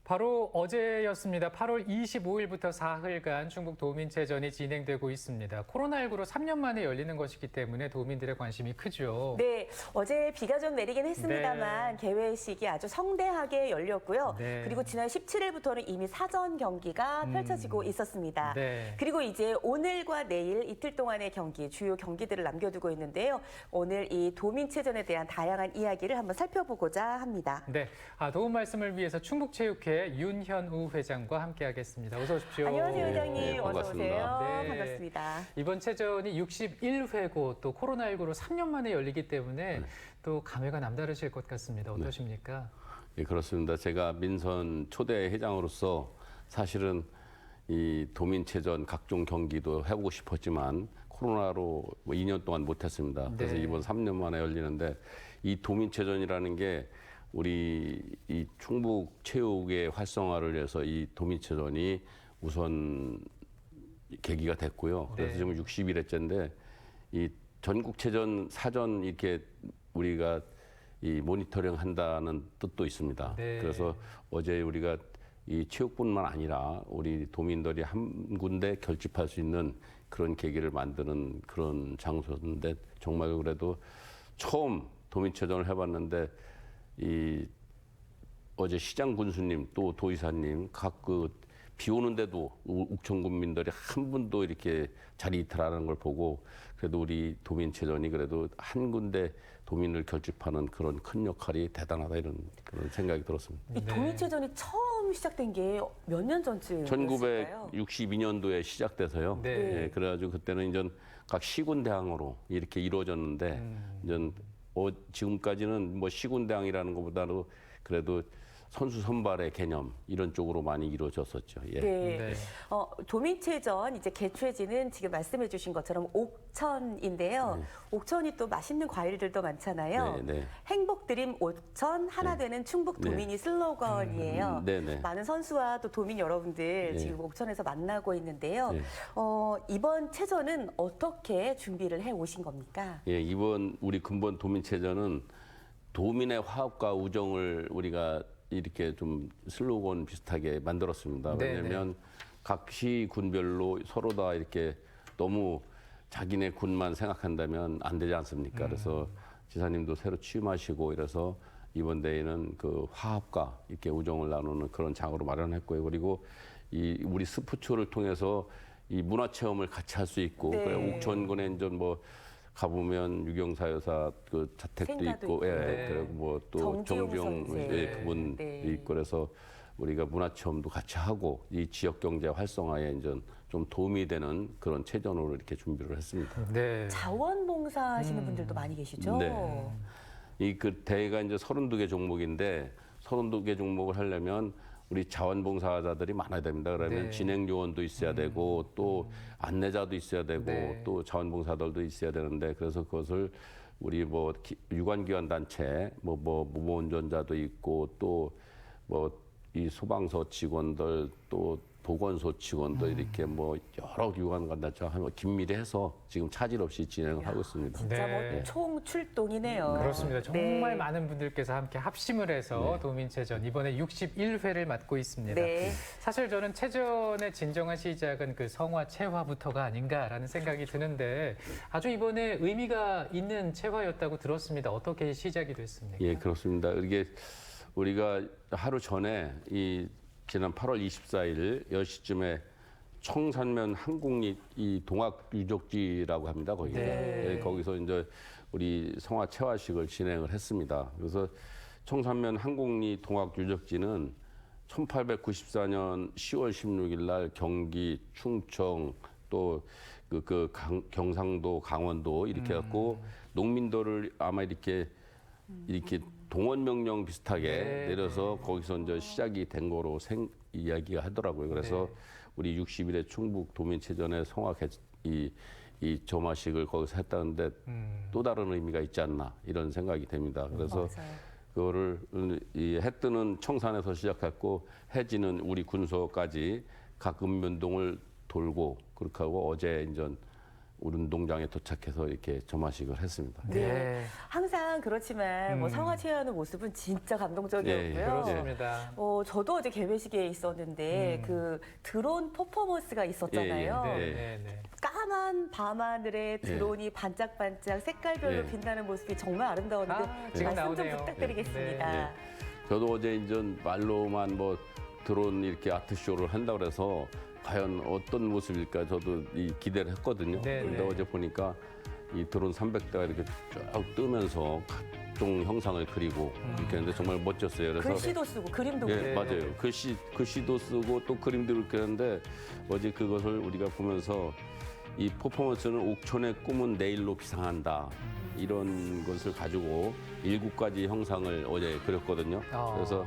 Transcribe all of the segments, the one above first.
바로 어제였습니다. 8월 25일부터 사흘간 충북 도민체전이 진행되고 있습니다. 코로나19로 3년 만에 열리는 것이기 때문에 도민들의 관심이 크죠. 네, 어제 비가 좀 내리긴 했습니다만 개회식이 아주 성대하게 열렸고요. 네. 그리고 지난 17일부터는 이미 사전 경기가 펼쳐지고 있었습니다. 네. 그리고 이제 오늘과 내일 이틀 동안의 경기, 주요 경기들을 남겨두고 있는데요. 오늘 이 도민체전에 대한 다양한 이야기를 한번 살펴보고자 합니다. 네, 도움 말씀을 위해서 충북체육회 윤현우 회장과 함께하겠습니다. 어서 오십시오. 안녕하세요, 회장님. 네, 어서 오세요. 네. 반갑습니다. 이번 체전이 61회고 또 코로나19로 3년 만에 열리기 때문에 또 감회가 남다르실 것 같습니다. 어떠십니까? 네, 그렇습니다. 제가 민선 초대 회장으로서 사실은 이 도민체전 각종 경기도 해보고 싶었지만 코로나로 2년 동안 못했습니다. 그래서 네. 이번 3년 만에 열리는데 이 도민체전이라는 게 우리 이 충북 체육의 활성화를 위해서 이 도민체전이 우선 계기가 됐고요. 그래서 네. 지금 61회째인데 이 전국체전 사전 이렇게 우리가 이 모니터링 한다는 뜻도 있습니다. 네. 그래서 어제 우리가 이 체육뿐만 아니라 우리 도민들이 한 군데 결집할 수 있는 그런 계기를 만드는 그런 장소인데 정말 그래도 처음 도민체전을 해봤는데 이 어제 시장 군수님 또 도의사님 각 비 오는데도 옥천 군민들이 한 분도 이렇게 자리 이탈하는 걸 보고 그래도 우리 도민체전이 그래도 한 군데 도민을 결집하는 그런 큰 역할이 대단하다 이런 그런 생각이 들었습니다. 이 도민체전이 처음 시작된 게 몇 년 전쯤이었을까요? 1962년도에 시작돼서요. 네. 예, 그래가지고 그때는 이제 각 시군대항으로 이렇게 이루어졌는데 이제 지금까지는 뭐 시군대항이라는 것보다는 그래도 선수 선발의 개념 이런 쪽으로 많이 이루어졌었죠. 예. 네. 네. 도민체전 이제 개최지는 지금 말씀해 주신 것처럼 옥천인데요. 옥천이 또 맛있는 과일들도 많잖아요. 네, 네. 행복드림 옥천 하나 되는 충북 도민이 슬로건이에요. 네, 네. 많은 선수와 또 도민 여러분들 네. 지금 옥천에서 만나고 있는데요. 네. 이번 체전은 어떻게 준비를 해 오신 겁니까? 예, 이번 우리 근본 도민체전은 도민의 화합과 우정을 우리가 이렇게 좀 슬로건 비슷하게 만들었습니다. 네, 왜냐하면 각 시 군별로 서로 다 이렇게 너무 자기네 군만 생각한다면 안 되지 않습니까? 그래서 지사님도 새로 취임하시고 이래서 이번 대회는 그 화합과 이렇게 우정을 나누는 그런 장으로 마련했고요. 그리고 이 우리 스포츠를 통해서 이 문화 체험을 같이 할 수 있고 네. 그래, 옥천군에 이제 뭐 가보면 유경사 여사 그 자택도 생가도 있고, 있고. 예, 네. 그리고 뭐 또 정지용 정지용 선생. 예, 그분 네. 있고 그래서 우리가 문화 체험도 같이 하고 이 지역 경제 활성화에 이제 좀 도움이 되는 그런 체전으로 이렇게 준비를 했습니다. 네. 자원봉사 하시는 분들도 많이 계시죠? 네. 이 그 대회가 이제 32개 종목인데 32개 종목을 하려면 우리 자원봉사자들이 많아야 됩니다. 그러면 네. 진행 요원도 있어야 되고 또 안내자도 있어야 되고 네. 또 자원봉사들도 있어야 되는데 그래서 그것을 우리 뭐 유관기관 단체 뭐 무모운전자도 있고 또 뭐 이 소방서 직원들 또 보건소 직원들 이렇게 뭐 여러 유관관 단체와 긴밀히 해서 지금 차질 없이 진행을 하고 있습니다. 진짜 네. 뭐 총출동이네요. 그렇습니다. 정말 네. 많은 분들께서 함께 합심을 해서 도민체전 이번에 61회를 맡고 있습니다. 네. 사실 저는 체전의 진정한 시작은 그 성화 체화부터가 아닌가라는 생각이 드는데 아주 이번에 의미가 있는 체화였다고 들었습니다. 어떻게 시작이 됐습니까? 예, 그렇습니다. 이게 우리가 하루 전에 이 지난 8월 24일 10시쯤에 청산면 항공리 이 동학 유적지라고 합니다. 거기가. 네. 예, 거기서 이제 우리 성화 체화식을 진행을 했습니다. 그래서 청산면 항공리 동학 유적지는 1894년 10월 16일 날 경기, 충청 또 경상도, 강원도 이렇게 갖고 농민들을 아마 이렇게 동원 명령 비슷하게 네. 내려서 거기서 이제 시작이 된 거로 이야기가 하더라고요. 그래서 우리 60일의 충북 도민체전의 성화 이 점화식을 거기서 했다는데 또 다른 의미가 있지 않나 이런 생각이 됩니다. 그래서 맞아요. 그거를 이 해 뜨는 청산에서 시작했고 해지는 우리 군소까지 각 읍면동을 돌고 그렇게 하고 어제 이제 우리 운동장에 도착해서 이렇게 점화식을 했습니다. 네. 항상 그렇지만 뭐 음. 성화 체화하는 모습은 진짜 예, 감동적이었고요. 그렇습니다. 저도 어제 개회식에 있었는데 그 드론 퍼포먼스가 있었잖아요. 예, 예. 네, 네, 네. 까만 밤하늘에 드론이 반짝반짝 색깔별로 예. 빛나는 모습이 정말 아름다웠는데 지금 말씀 좀 나오네요. 부탁드리겠습니다. 네. 저도 어제 이제 말로만 뭐 드론 이렇게 아트쇼를 한다 그래서 과연 어떤 모습일까 저도 이 기대를 했거든요. 네, 그런데 네. 어제 보니까 이 드론 300대가 이렇게 쭉 뜨면서 각종 형상을 그리고 이렇게 했는데 정말 멋졌어요. 그래서 글씨도 쓰고 그림도 예, 그리고. 네. 맞아요. 글씨도 쓰고 또 그림도 이렇게 하는데 어제 그것을 우리가 보면서 이 퍼포먼스는 옥천의 꿈은 내일로 비상한다. 이런 것을 가지고 7가지 형상을 어제 그렸거든요. 그래서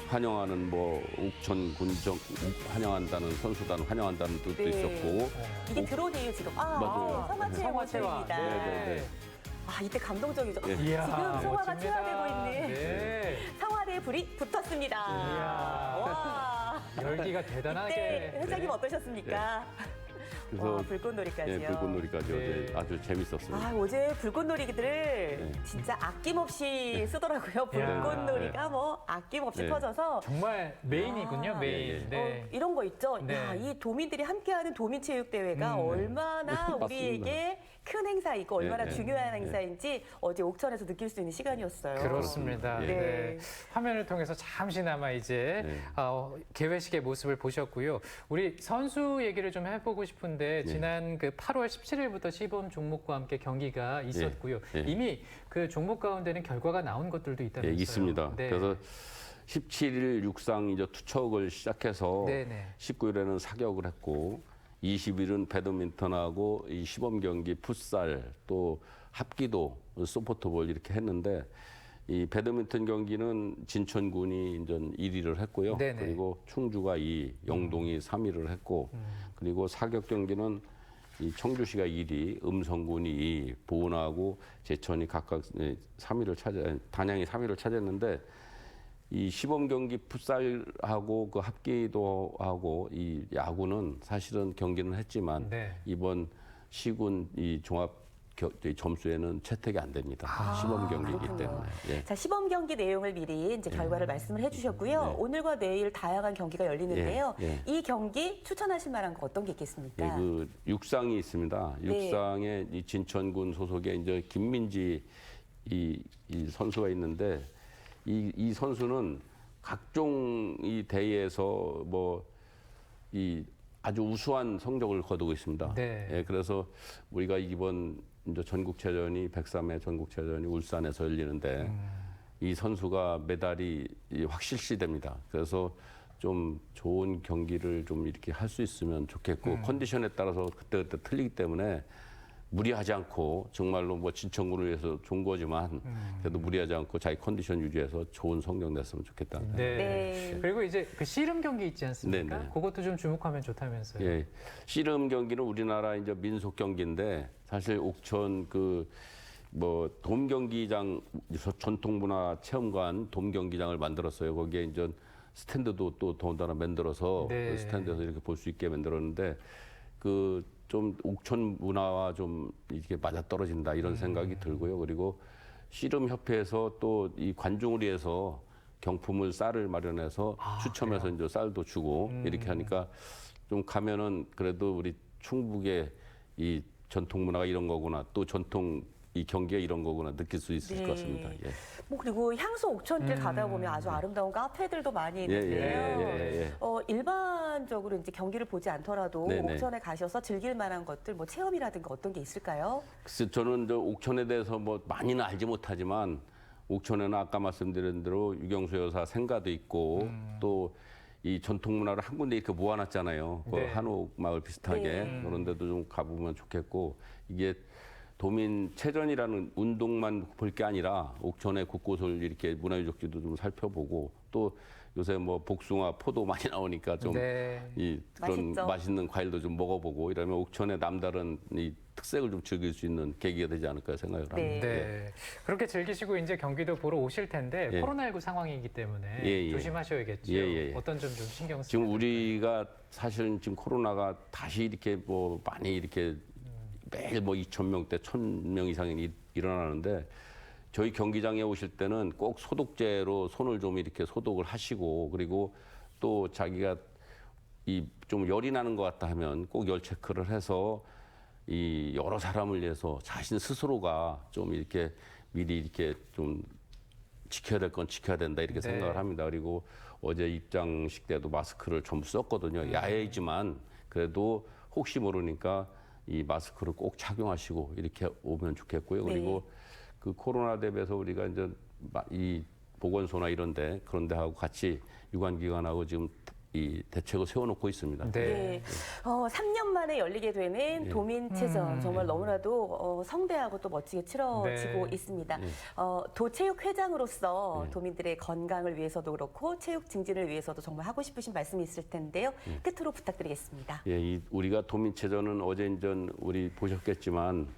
환영하는 뭐 옥천 군정 환영한다는 선수단 환영한다는 뜻도 네. 있었고 이게 드론이에요 지금. 맞아요. 성화체화 성화체화. 모습입니다. 네. 이때 감동적이죠. 예. 이야, 지금 성화가 멋집니다. 체화되고 있는 네. 성화대에 불이 붙었습니다. 이야. 와. 열기가 대단하게. 이때 회장님 네. 어떠셨습니까? 그래서 와, 불꽃놀이까지요. 예, 불꽃놀이까지 네. 어제 아주 재밌었어요. 어제 불꽃놀이들을 진짜 아낌없이 쓰더라고요. 불꽃놀이가 뭐 아낌없이 네. 터져서 정말 메인이군요, 메인. 예, 예. 네. 이런 거 있죠. 네. 이 도민들이 함께하는 도민체육대회가 얼마나 맞습니다. 우리에게 큰 행사이고 얼마나 네, 네. 중요한 행사인지 어제 옥천에서 느낄 수 있는 시간이었어요. 그렇습니다. 예. 네. 네. 화면을 통해서 잠시나마 이제 네. 개회식의 모습을 보셨고요. 우리 선수 얘기를 좀 해보고 싶은데 지난 그 8월 17일부터 시범 종목과 함께 경기가 있었고요. 예. 이미 그 종목 가운데는 결과가 나온 것들도 예, 있다면서요. 있습니다. 네. 그래서 17일 육상 이제 투척을 시작해서 네네. 19일에는 사격을 했고 20일은 배드민턴하고 이 시범 경기 풋살 또 합기도 소프트볼 이렇게 했는데 이 배드민턴 경기는 진천군이 이제 1위를 했고요. 네네. 그리고 충주가 2위, 영동이 3위를 했고 그리고 사격 경기는 이 청주시가 1위, 음성군이 2위, 보은하고 제천이 각각 3위를 단양이 3위를 차지했는데 이 시범 경기 풋살하고 그 합기도 하고 이 야구는 사실은 경기는 했지만 네. 이번 시군 이 종합 점수에는 채택이 안 됩니다. 시범 경기이기 그렇군요. 때문에. 예. 자, 시범 경기 내용을 미리 이제 결과를 말씀을 해주셨고요. 네. 오늘과 내일 다양한 경기가 열리는데요. 예, 이 경기 추천하실 만한 거 어떤 게 있겠습니까? 예, 그 육상이 있습니다. 네. 육상에 이 진천군 소속의 이제 김민지 이 선수가 있는데 이 선수는 각종 이 대회에서 뭐 이 아주 우수한 성적을 거두고 있습니다. 네. 예, 그래서 우리가 이번 이제 전국체전이 103회 전국체전이 울산에서 열리는데 이 선수가 메달이 확실시됩니다. 그래서 좀 좋은 경기를 좀 이렇게 할 수 있으면 좋겠고 컨디션에 따라서 그때그때 틀리기 때문에 무리하지 않고 정말로 뭐 진천군을 위해서 좋은 거지만 그래도 무리하지 않고 자기 컨디션 유지해서 좋은 성적 냈으면 좋겠다는 네. 네. 그리고 이제 그 씨름 경기 있지 않습니까? 네네. 그것도 좀 주목하면 좋다면서요. 예. 씨름 경기는 우리나라 이제 민속 경기인데 사실 옥천 그 뭐 돔경기장 전통문화 체험관 돔경기장을 만들었어요. 거기에 이제 스탠드도 또 더군다나 만들어서 네. 그 스탠드에서 이렇게 볼 수 있게 만들었는데 그 좀 옥천 문화와 좀 이렇게 맞아 떨어진다 이런 생각이 들고요. 그리고 씨름 협회에서 또 이 관중을 위해서 경품을 쌀을 마련해서 추첨해서 이제 쌀도 주고 이렇게 하니까 좀 가면은 그래도 우리 충북의 이 전통 문화가 이런 거구나 또 전통 이 경기가 이런 거구나 느낄 수 있을 네. 것 같습니다. 예. 뭐 그리고 향수 옥천길 가다 보면 아주 아름다운 카페들도 많이 있는데요. 일반적으로 이제 경기를 보지 않더라도 네네. 옥천에 가셔서 즐길 만한 것들, 뭐 체험이라든가 어떤 게 있을까요? 글쎄 저는 저 옥천에 대해서 뭐 많이는 알지 못하지만 옥천에는 아까 말씀드린 대로 유경수 여사 생가도 있고 또 이 전통 문화를 한 군데 이렇게 모아놨잖아요. 그 네. 한옥 마을 비슷하게 네. 그런 데도 좀 가보면 좋겠고 이게 도민체전이라는 운동만 볼 게 아니라 옥천의 곳곳을 이렇게 문화유적지도 좀 살펴보고 또 요새 뭐 복숭아, 포도 많이 나오니까 좀 네. 이 그런 맛있죠. 맛있는 과일도 좀 먹어보고 이러면 옥천의 남다른 이 특색을 좀 즐길 수 있는 계기가 되지 않을까 생각을 합니다. 네. 그렇게 즐기시고 이제 경기도 보러 오실 텐데 예. 코로나19 상황이기 때문에 예, 예. 조심하셔야겠죠. 예. 어떤 점 좀 신경 쓰세요? 지금 우리가 사실은 지금 코로나가 다시 이렇게 뭐 많이 이렇게 매일 뭐 2,000명대, 1,000명 이상이 일어나는데 저희 경기장에 오실 때는 꼭 소독제로 손을 좀 이렇게 소독을 하시고 그리고 또 자기가 이 좀 열이 나는 것 같다 하면 꼭 열 체크를 해서 이 여러 사람을 위해서 자신 스스로가 좀 이렇게 미리 이렇게 좀 지켜야 될 건 지켜야 된다 이렇게 네. 생각을 합니다. 그리고 어제 입장식 때도 마스크를 전부 썼거든요. 야외이지만 그래도 혹시 모르니까 이 마스크를 꼭 착용하시고 이렇게 오면 좋겠고요. 그리고 그 코로나 대비해서 우리가 이제 이 보건소나 이런데 그런 데하고 같이 유관기관하고 지금 이 대책을 세워놓고 있습니다. 네. 3년 만에 열리게 되는 도민체전 정말 너무나도 성대하고 또 멋지게 치러지고 네. 있습니다. 도체육회장으로서 도민들의 건강을 위해서도 그렇고 체육 증진을 위해서도 정말 하고 싶으신 말씀이 있을 텐데요. 끝으로 부탁드리겠습니다. 예, 우리가 도민체전은 어제 인전 우리 보셨겠지만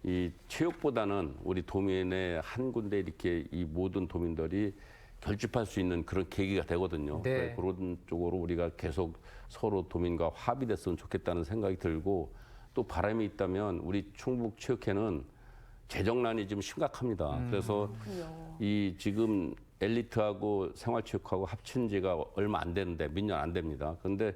이 체육보다는 우리 도민의 한 군데 이렇게 이 모든 도민들이 결집할 수 있는 그런 계기가 되거든요. 네. 그런 쪽으로 우리가 계속 서로 도민과 합의됐으면 좋겠다는 생각이 들고 또 바람이 있다면 우리 충북체육회는 재정난이 지금 심각합니다. 그래서 그렇군요. 이 지금 엘리트하고 생활체육하고 합친 지가 얼마 안 되는데 몇 년 안 됩니다. 그런데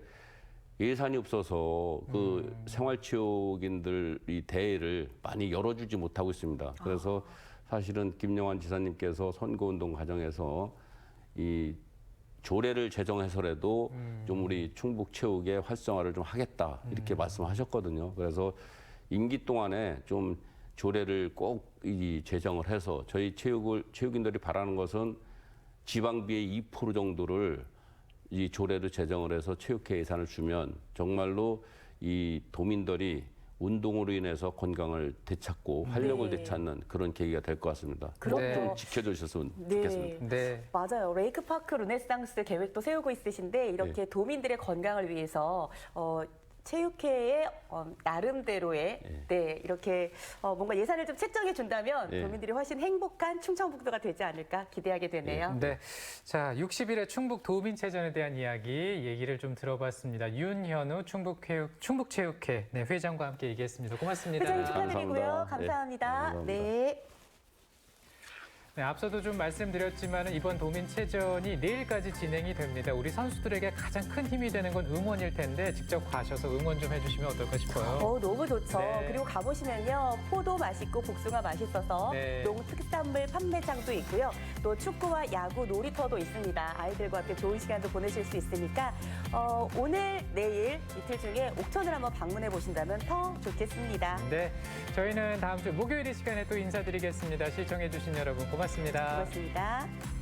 예산이 없어서 그 생활체육인들 이 대회를 많이 열어주지 못하고 있습니다. 그래서 사실은 김영환 지사님께서 선거운동 과정에서 이 조례를 제정해서라도 좀 우리 충북체육의 활성화를 좀 하겠다 이렇게 말씀하셨거든요. 그래서 임기 동안에 좀 조례를 꼭 이 제정을 해서 저희 체육인들이 바라는 것은 지방비의 2% 정도를 이 조례를 제정을 해서 체육회 예산을 주면 정말로 이 도민들이 운동으로 인해서 건강을 되찾고 활력을 되찾는 그런 계기가 될 것 같습니다. 그럼요. 좀 지켜주셨으면 좋겠습니다. 네. 맞아요. 레이크파크 르네상스 계획도 세우고 있으신데 이렇게 도민들의 건강을 위해서 체육회의 나름대로의 이렇게 뭔가 예산을 좀 책정해 준다면 도민들이 훨씬 행복한 충청북도가 되지 않을까 기대하게 되네요. 네. 자, 60일의 충북 도민체전에 대한 얘기를 좀 들어봤습니다. 윤현우 충북체육회 회장과 함께 얘기했습니다. 고맙습니다. 회장님 축하드리고요. 감사합니다. 감사합니다. 네, 네. 네, 앞서도 좀 말씀드렸지만 이번 도민체전이 내일까지 진행이 됩니다. 우리 선수들에게 가장 큰 힘이 되는 건 응원일 텐데 직접 가셔서 응원 좀 해주시면 어떨까 싶어요. 너무 좋죠. 네. 그리고 가보시면요. 포도 맛있고 복숭아 맛있어서 네. 농특산물 판매장도 있고요. 또 축구와 야구, 놀이터도 있습니다. 아이들과 함께 좋은 시간도 보내실 수 있으니까 오늘, 내일 이틀 중에 옥천을 한번 방문해 보신다면 더 좋겠습니다. 네, 저희는 다음 주 목요일 이 시간에 또 인사드리겠습니다. 시청해주신 여러분 고맙습니다. 고맙습니다.